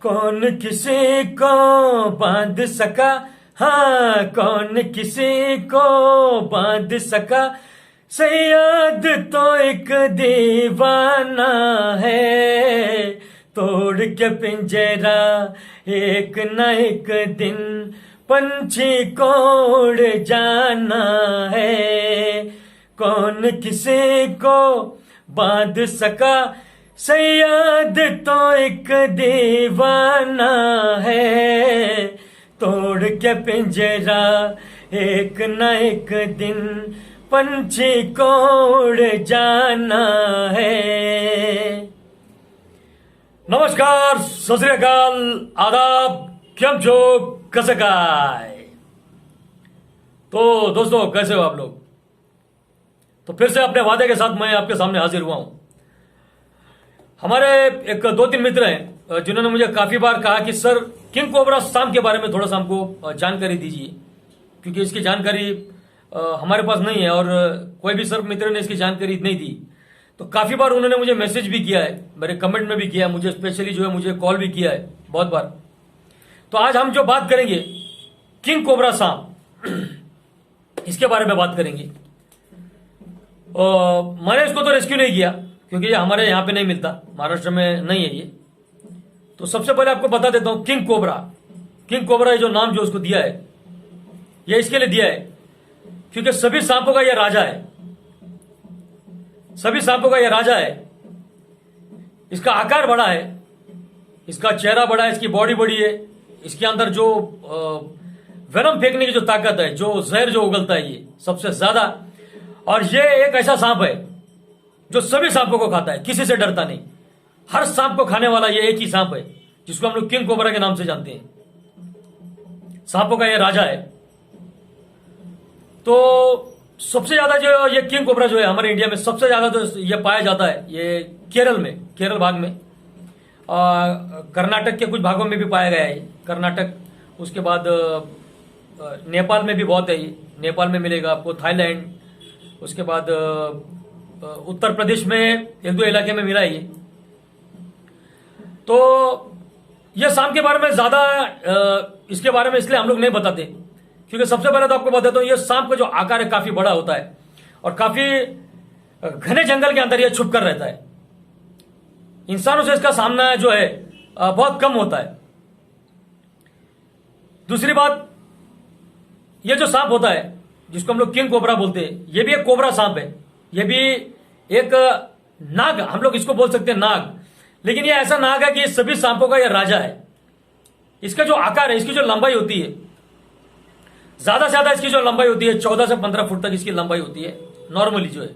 कौन किसी को बांध सका, हाँ कौन किसी को बांध सका, सैयद तो एक दीवाना है। तोड़ के पिंजरा एक न एक दिन पंछी को उड़ जाना है। कौन किसी को बांध सका, सैयद तो एक दीवाना है। तोड़ के पिंजरा एक न एक दिन पंछी को उड़ जाना है। नमस्कार, सत श्री अकाल, आदाब, केम छो, कैसे काय। तो दोस्तों कैसे हो आप लोग। तो फिर से अपने वादे के साथ मैं आपके सामने हाजिर हुआ हूं। हमारे एक दो तीन मित्र हैं जिन्होंने मुझे काफी बार कहा कि सर किंग कोबरा सांप के बारे में थोड़ा सा हमको जानकारी दीजिए, क्योंकि इसकी जानकारी हमारे पास नहीं है और कोई भी सर मित्र ने इसकी जानकारी नहीं दी। तो काफी बार उन्होंने मुझे मैसेज भी किया है, मेरे कमेंट में भी किया है, मुझे स्पेशली जो है मुझे कॉल भी किया है बहुत बार। तो आज हम जो बात करेंगे किंग कोबरा सांप, इसके बारे में बात करेंगे। मैंने इसको तो रेस्क्यू नहीं किया क्योंकि ये हमारे यहाँ पे नहीं मिलता, महाराष्ट्र में नहीं है ये। तो सबसे पहले आपको बता देता हूं किंग कोबरा। किंग कोबरा ये जो नाम जो उसको दिया है, ये इसके लिए दिया है क्योंकि सभी सांपों का ये राजा है। सभी सांपों का ये राजा है। इसका आकार बड़ा है, इसका चेहरा बड़ा है, इसकी बॉडी बड़ी है, इसके अंदर जो वेनम फेंकने की जो ताकत है, जो जहर जो उगलता है ये सबसे ज्यादा। और ये एक ऐसा सांप है जो सभी सांपों को खाता है, किसी से डरता नहीं। हर सांप को खाने वाला ये एक ही सांप है जिसको हम लोग किंग कोबरा के नाम से जानते हैं। सांपों का ये राजा है। तो सबसे ज्यादा जो ये किंग कोबरा जो है हमारे इंडिया में सबसे ज्यादा तो ये पाया जाता है ये केरल में, केरल भाग में, कर्नाटक के कुछ भागों में भी पाया गया है। कर्नाटक, उसके बाद नेपाल में भी बहुत है ये, नेपाल में मिलेगा आपको, थाईलैंड, उसके बाद उत्तर प्रदेश में एक दो इलाके में मिला है ये। तो ये सांप के बारे में ज्यादा इसके बारे में इसलिए हम लोग नहीं बताते क्योंकि सबसे पहले तो आपको बताता हूं ये सांप का जो आकार है काफी बड़ा होता है और काफी घने जंगल के अंदर ये छुप कर रहता है। इंसानों से इसका सामना जो है बहुत कम होता है। दूसरी बात, ये जो सांप होता है जिसको हम लोग किंग कोबरा बोलते हैं, ये भी एक कोबरा सांप है। ये भी एक नाग, हम लोग इसको बोल सकते हैं नाग, लेकिन ये ऐसा नाग है कि सभी सांपों का ये राजा है। इसका जो आकार है, इसकी जो लंबाई होती है, ज्यादा से ज्यादा इसकी जो लंबाई होती है 14 से 15 फुट तक इसकी लंबाई होती है नॉर्मली जो है।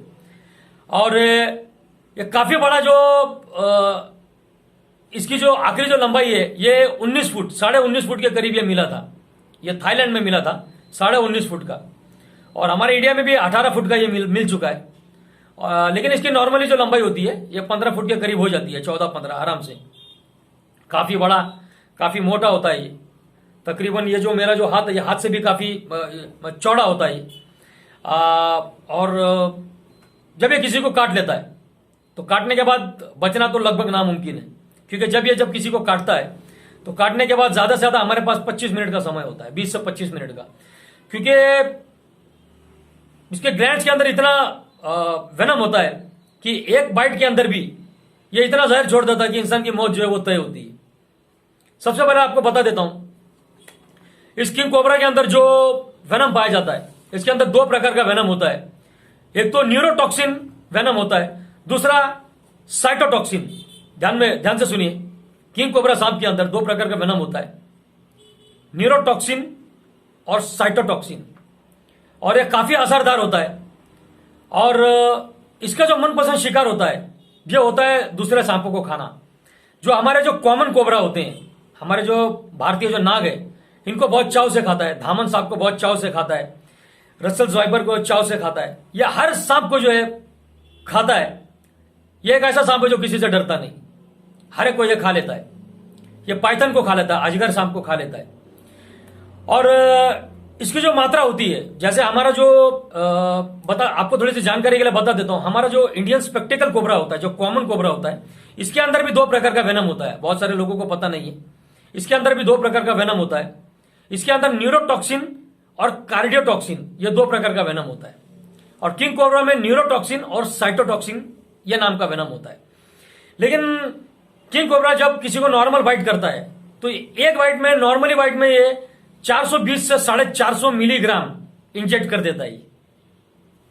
और ये काफी बड़ा जो इसकी जो आखिरी जो लंबाई है ये 19 फुट, 19.5 फुट के करीब ये मिला था। ये थाईलैंड में मिला था 19.5 फुट का, और हमारे इंडिया में भी 18 फुट का ये मिल चुका है। लेकिन इसकी नॉर्मली जो लंबाई होती है ये 15 फुट के करीब हो जाती है, 14-15 आराम से। काफी बड़ा, काफी मोटा होता है ये। तकरीबन ये जो मेरा जो हाथ है, ये हाथ से भी काफी चौड़ा होता है। और जब ये किसी को काट लेता है तो काटने के बाद बचना तो लगभग नामुमकिन है, क्योंकि जब किसी को काटता है तो काटने के बाद ज्यादा से ज्यादा हमारे पास 25 मिनट का समय होता है, 20 से 25 मिनट का, क्योंकि इसके ग्लैंड्स के अंदर इतना वेनम होता है कि एक बाइट के अंदर भी ये इतना जहर छोड़ देता है कि इंसान की मौत जो है वो तय होती है। सबसे पहले आपको बता देता हूं इस किंग कोबरा के अंदर जो वेनम पाया जाता है, इसके अंदर दो प्रकार का वेनम होता है। एक तो न्यूरोटॉक्सिन वेनम होता है, दूसरा साइटोटॉक्सिन। ध्यान से सुनिए, किंग कोबरा सांप के अंदर दो प्रकार का वेनम होता है, न्यूरोटॉक्सिन और साइटोटॉक्सिन, और यह काफी असरदार होता है। और इसका जो मनपसंद शिकार होता है ये होता है दूसरे सांपों को खाना। जो हमारे जो कॉमन कोबरा होते हैं, हमारे जो भारतीय जो नाग है, इनको बहुत चाव से खाता है। धामन सांप को बहुत चाव से खाता है, रसेल्स वाइपर को चाव से खाता है। यह हर सांप को जो है खाता है। यह एक ऐसा सांप है जो किसी से डरता नहीं, हर एक को यह खा लेता है। यह पाइथन को खा लेता है, अजगर सांप को खा लेता है। और इसकी जो मात्रा होती है, जैसे हमारा जो आपको थोड़ी सी जानकारी के लिए बता देता हूं, हमारा जो इंडियन स्पेक्टिकल कोबरा होता है, जो कॉमन कोबरा होता है, इसके अंदर भी दो प्रकार का वेनम होता है। बहुत सारे लोगों को पता नहीं है। इसके अंदर भी दो प्रकार का वेनम होता है। इसके अंदर न्यूरोटॉक्सिन और कार्डियोटॉक्सिन, ये दो प्रकार का वेनम होता है। और किंग कोबरा में न्यूरोटॉक्सिन और साइटोटॉक्सिन ये नाम का वेनम होता है। लेकिन किंग कोबरा जब किसी को नॉर्मल बाइट करता है तो एक बाइट में, नॉर्मली बाइट में ये 420 से 450 मिलीग्राम इंजेक्ट कर देता है,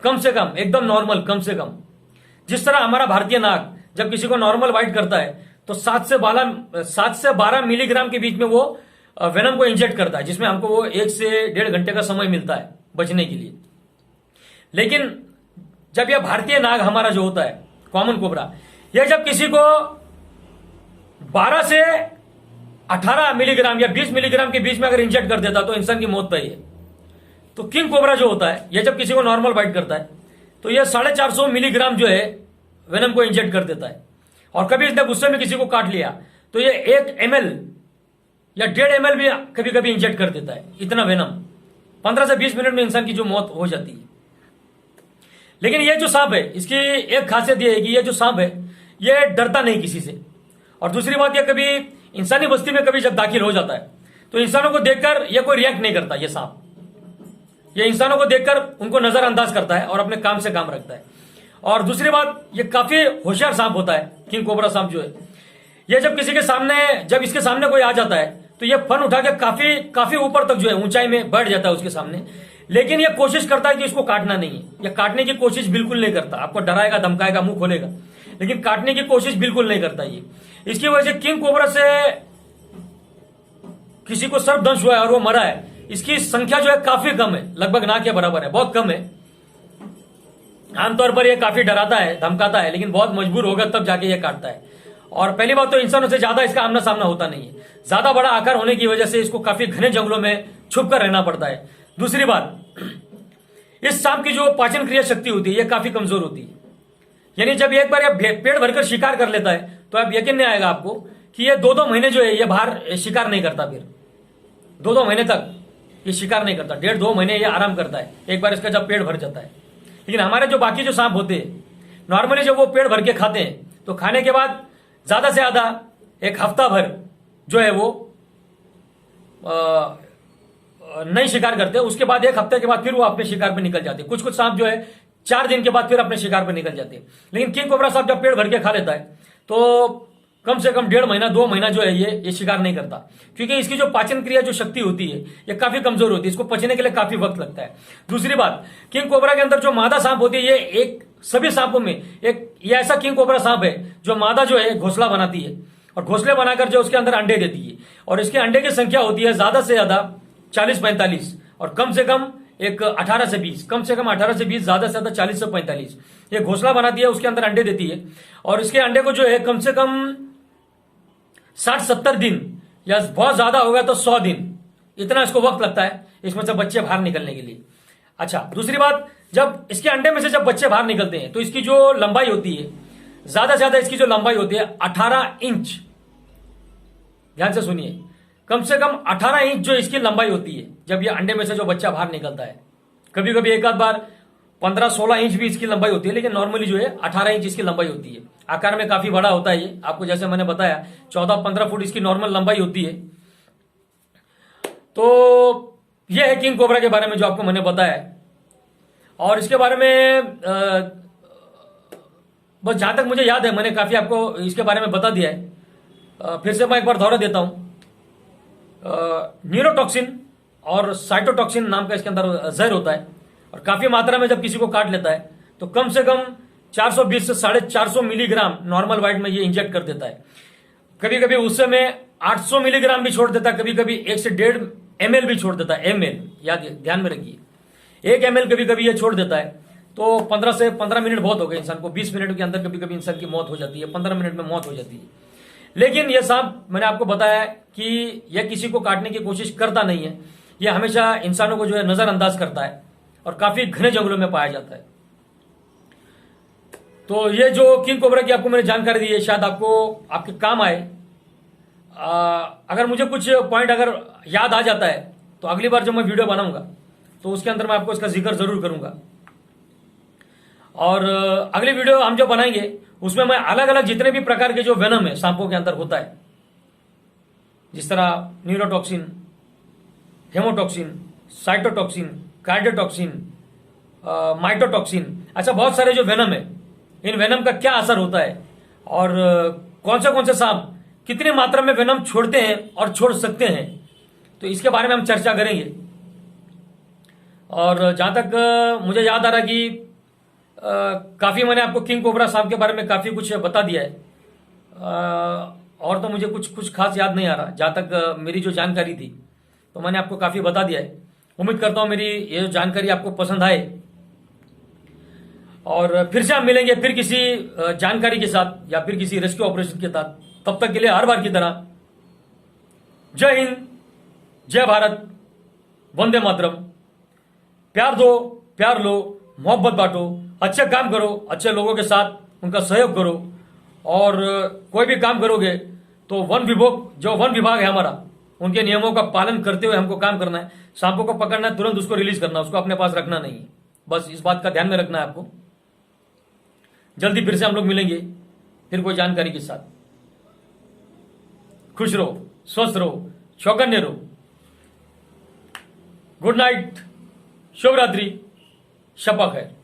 कम से कम, एकदम नॉर्मल, कम से कम। जिस तरह हमारा भारतीय नाग जब किसी को नॉर्मल बाइट करता है तो 7 से 12 मिलीग्राम के बीच में वो वेनम को इंजेक्ट करता है, जिसमें हमको वो 1 से 1.5 घंटे का समय मिलता है बचने के लिए। लेकिन जब यह भारतीय नाग हमारा जो होता है, कॉमन कोबरा, यह जब किसी को 12 से 18 मिलीग्राम या 20 मिलीग्राम के बीच में अगर इंजेक्ट कर देता तो इंसान की मौत तय है। तो किंग कोबरा जो होता है, यह जब किसी को नॉर्मल बाइट करता है तो यह 450 मिलीग्राम जो है वेनम को इंजेक्ट कर देता है। और कभी इसने गुस्से में किसी को काट लिया तो यह 1 ml या 1.5 ml भी कभी कभी इंजेक्ट कर देता है, इतना वेनम। 15 से 20 मिनट में इंसान की जो मौत हो जाती है। लेकिन ये जो सांप है, इसकी एक खासियत यह है कि ये जो सांप है ये डरता नहीं किसी से। और दूसरी बात, यह कभी इंसानी बस्ती में कभी जब दाखिल हो जाता है तो इंसानों को देखकर यह कोई रिएक्ट नहीं करता। ये सांप ये इंसानों को देखकर उनको नजरअंदाज करता है और अपने काम से काम रखता है। और दूसरी बात, ये काफी होशियार सांप होता है। किंग कोबरा सांप जो है, ये जब किसी के सामने, जब इसके सामने कोई आ जाता है तो ये फन उठा के काफी ऊपर तक जो है ऊंचाई में बढ़ जाता है उसके सामने। लेकिन ये कोशिश करता है कि इसको काटना नहीं है, या काटने की कोशिश बिल्कुल नहीं करता। आपको डराएगा, धमकाएगा, मुंह खोलेगा, लेकिन काटने की कोशिश बिल्कुल नहीं करता ये। इसकी वजह से किंग कोबरा से किसी को सर्पदंश हुआ है और वो मरा है, इसकी संख्या जो है काफी कम है, लगभग ना के बराबर है, बहुत कम है। आमतौर पर यह काफी डराता है, धमकाता है, लेकिन बहुत मजबूर होगा तब जाके ये काटता है। और पहली बात तो इंसानों से ज्यादा इसका आमना सामना होता नहीं है। ज्यादा बड़ा आकार होने की वजह से इसको काफी घने जंगलों में छुप कर रहना पड़ता है। दूसरी बात, इस सांप की जो पाचन क्रिया शक्ति होती है ये काफी कमजोर होती है। यानी जब एक बार यह पेट भरकर शिकार कर लेता है तो अब यकीन नहीं आएगा आपको कि ये 2-2 महीने जो है ये बाहर शिकार नहीं करता। फिर 2-2 महीने तक ये शिकार नहीं करता, 1.5-2 महीने ये आराम करता है एक बार इसका जब पेट भर जाता है। लेकिन हमारे जो बाकी जो सांप होते हैं, नॉर्मली जब वो पेट भर के खाते हैं तो खाने के बाद ज्यादा से ज्यादा एक हफ्ता भर जो है वो नहीं शिकार करते। उसके बाद 1 हफ्ते के बाद फिर वो अपने शिकार पे निकल जाते हैं। कुछ सांप जो है 4 दिन के बाद फिर अपने शिकार पे निकल जाते हैं। लेकिन किंग कोबरा सांप जब पेट भर के खा लेता है तो कम से कम 1.5 महीना 2 महीना जो है ये शिकार नहीं करता, क्योंकि इसकी जो पाचन क्रिया जो शक्ति होती है ये काफी कमजोर होती है, इसको पचने के लिए काफी वक्त लगता है। दूसरी बात, किंग कोबरा के अंदर जो मादा सांप होती है, ये एक सभी सांपों में ये ऐसा किंग कोबरा सांप है जो मादा जो है घोंसला बनाती है और घोंसले बनाकर जो उसके अंदर अंडे देती है। और इसके अंडे की संख्या होती है ज्यादा से ज्यादा 40-45 और कम से कम एक 18 से 20, कम से कम 18 से 20, ज्यादा से ज्यादा 40 से 45 ये घोंसला बनाती है, उसके अंदर अंडे देती है। और इसके अंडे को जो है कम से कम 60-70 दिन या बहुत ज्यादा हो गया तो 100 दिन, इतना इसको वक्त लगता है इसमें से बच्चे बाहर निकलने के लिए। अच्छा, दूसरी बात, जब इसके अंडे में से जब बच्चे बाहर निकलते हैं तो इसकी जो लंबाई होती है, ज्यादा से ज्यादा इसकी जो लंबाई होती है 18 इंच, ध्यान से सुनिए, कम से कम 18 इंच जो इसकी लंबाई होती है जब ये अंडे में से जो बच्चा बाहर निकलता है। कभी कभी एक आध बार 15-16 इंच भी इसकी लंबाई होती है, लेकिन नॉर्मली जो है 18 इंच इसकी लंबाई होती है। आकार में काफी बड़ा होता है ये, आपको जैसे मैंने बताया 14-15 फुट इसकी नॉर्मल लंबाई होती है। तो यह है किंग कोबरा के बारे में जो आपको मैंने बताया। और इसके बारे में बस जहां तक मुझे याद है मैंने काफी आपको इसके बारे में बता दिया है। फिर से मैं एक बार दोहरा देता हूं। न्यूरोटॉक्सिन और साइटोटॉक्सिन नाम का इसके अंदर जहर होता है और काफी मात्रा में जब किसी को काट लेता है तो कम से कम 420 से 450 मिलीग्राम नॉर्मल वाइट में ये इंजेक्ट कर देता है। कभी कभी उससे में 800 मिलीग्राम भी छोड़ देता है, कभी कभी 1 से 1.5 ml भी छोड़ देता है। ml याद ध्यान में रखिए, 1 ml कभी कभी ये छोड़ देता है। तो 15 मिनट बहुत हो गए इंसान को, 20 मिनट के अंदर कभी कभी इंसान की मौत हो जाती है, 15 मिनट में मौत हो जाती है। लेकिन यह सांप मैंने आपको बताया कि यह किसी को काटने की कोशिश करता नहीं है, यह हमेशा इंसानों को जो है नजरअंदाज करता है और काफी घने जंगलों में पाया जाता है। तो ये जो किंग कोबरा की आपको मैंने जानकारी दी है शायद आपको आपके काम आए। अगर मुझे कुछ पॉइंट अगर याद आ जाता है तो अगली बार जब मैं वीडियो बनाऊंगा तो उसके अंदर मैं आपको इसका जिक्र जरूर करूंगा। और अगली वीडियो हम जो बनाएंगे उसमें मैं अलग अलग जितने भी प्रकार के जो वेनम है सांपों के अंदर होता है जिस तरह न्यूरोटॉक्सिन, हेमोटॉक्सिन, साइटोटॉक्सिन, कार्डियोटॉक्सिन, माइटोटॉक्सिन। अच्छा, बहुत सारे जो वेनम है, इन वेनम का क्या असर होता है और कौन से सांप कितनी मात्रा में वेनम छोड़ते हैं और छोड़ सकते हैं, तो इसके बारे में हम चर्चा करेंगे। और जहां तक मुझे याद आ रहा कि काफी मैंने आपको किंग कोबरा सांप के बारे में काफी कुछ बता दिया है, और तो मुझे कुछ खास याद नहीं आ रहा। जहां तक मेरी जो जानकारी थी तो मैंने आपको काफी बता दिया है। उम्मीद करता हूं मेरी ये जो जानकारी आपको पसंद आए, और फिर से हम मिलेंगे फिर किसी जानकारी के साथ या फिर किसी रेस्क्यू ऑपरेशन के साथ। तब तक के लिए हर बार की तरह जय हिंद, जय भारत, वंदे मातरम। प्यार दो, प्यार लो, मोहब्बत बांटो, अच्छे काम करो, अच्छे लोगों के साथ उनका सहयोग करो, और कोई भी काम करोगे तो वन विभाग है हमारा, उनके नियमों का पालन करते हुए हमको काम करना है। सांपों को पकड़ना है, तुरंत उसको रिलीज करना, उसको अपने पास रखना नहीं है। बस इस बात का ध्यान में रखना है आपको। जल्दी फिर से हम लोग मिलेंगे फिर कोई जानकारी के साथ। खुश रहो, स्वस्थ रहो, चौकन्ने रहो। गुड नाइट, शुभ रात्रि, शपथ है।